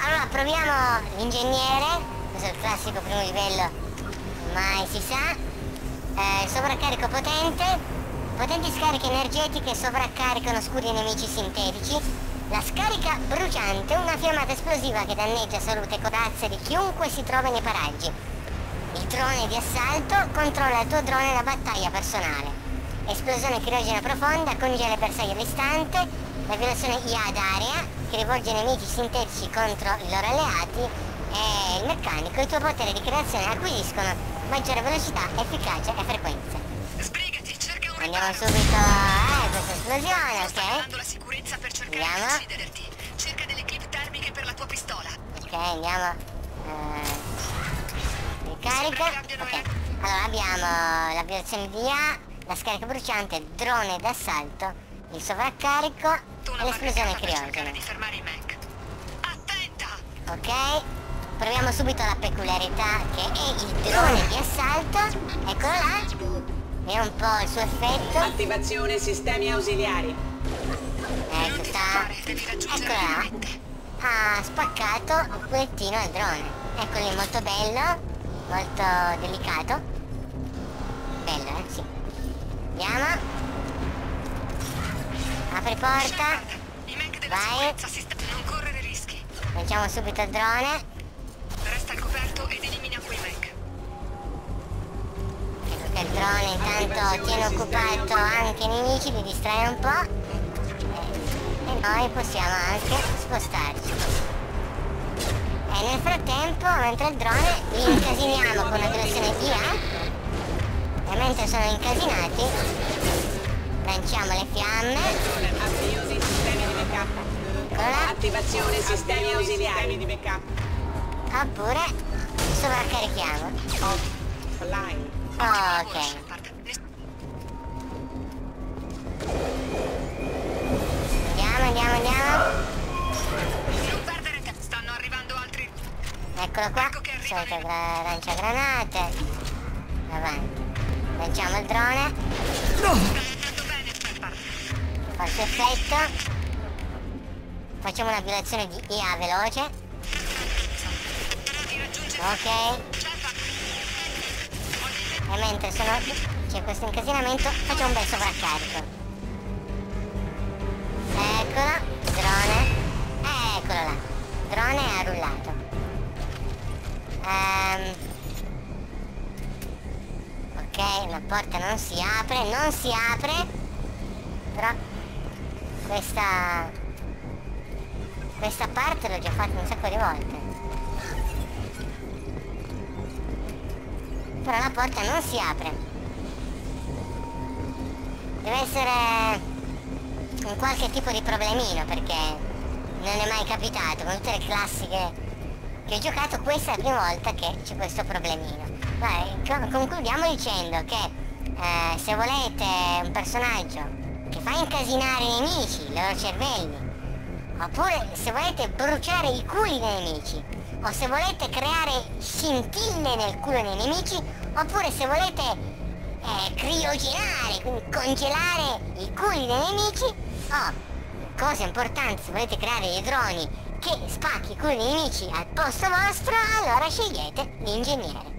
Allora proviamo l'ingegnere, questo è il classico primo livello, mai si sa. Sovraccarico potente, potenti scariche energetiche sovraccaricano scudi nemici sintetici. La scarica bruciante, una fiammata esplosiva che danneggia salute e corazze di chiunque si trova nei paraggi. Il drone di assalto controlla il tuo drone nella battaglia personale. Esplosione chirurgica profonda, congela i bersagli all'istante. La violazione IA d'area che rivolge nemici sintetici contro i loro alleati. E il meccanico, i tuoi poteri di creazione acquisiscono maggiore velocità, efficacia e frequenza. Sbrigati, cerca un Andiamo riparo. subito questa esplosione, Sta ok? chiamando la sicurezza per cercare di Andiamo. ucciderti. Cerca delle clip termiche per la tua pistola. Ok, andiamo. Ricarica. Ok. Allora abbiamo la violazione di IA, la scarica bruciante, drone d'assalto, il sovraccarico Tu e una l'esplosione barricata per cercare criogena. di fermare i mech. Attenta! Ok. Proviamo subito la peculiarità che è il drone di assalto. Eccolo là. Vediamo un po' il suo effetto. Attivazione sistemi ausiliari. Ecco sta. Devi raggiungere Eccola là. veramente. Ha spaccato un pochettino il drone. Eccolo lì, molto bello, molto delicato. Bello, sì. Andiamo. Apri porta. I mech della Vai. sicurezza si stanno. Non correre rischi. Lanciamo subito il drone. Resta al coperto ed elimina quei mech. Ecco che il drone intanto tiene occupato anche i nemici, li distrae un po'. E noi possiamo anche spostarci. E nel frattempo, mentre il drone li incasiniamo con una direzione IA. E mentre sono incasinati, lanciamo le fiamme. Avvio dei sistemi di backup. Eccola là. Attivazione sistemi ausiliari. di backup. Oppure sovraccarichiamo. Offline. Ok. Andiamo. Non perdere tempo. Stanno arrivando altri. Eccolo qua. Ecco che arriva Solito nel- lanciagranate. Avanti. Lanciamo il drone. Sta andando bene, Peppa. Fa il suo effetto. Facciamo una violazione di IA veloce. Di raggiungere. Ok. Peppa. E mentre c'è questo incasinamento, facciamo un bel sovraccarico. Eccolo, drone. Eccolo là. Drone è arrullato. Ok, la porta non si apre. Però questa parte l'ho già fatta un sacco di volte. Però la porta non si apre. Deve essere un qualche tipo di problemino, perché non è mai capitato. Con tutte le classiche che ho giocato, questa è la prima volta che c'è questo problemino. Concludiamo dicendo che se volete un personaggio che fa incasinare i nemici, i loro cervelli, oppure se volete bruciare i culi dei nemici, o se volete creare scintille nel culo dei nemici, oppure se volete criogenare, quindi congelare i culi dei nemici, o, cosa importante, se volete creare dei droni che spacchi i culi dei nemici al posto vostro, allora scegliete l'ingegnere.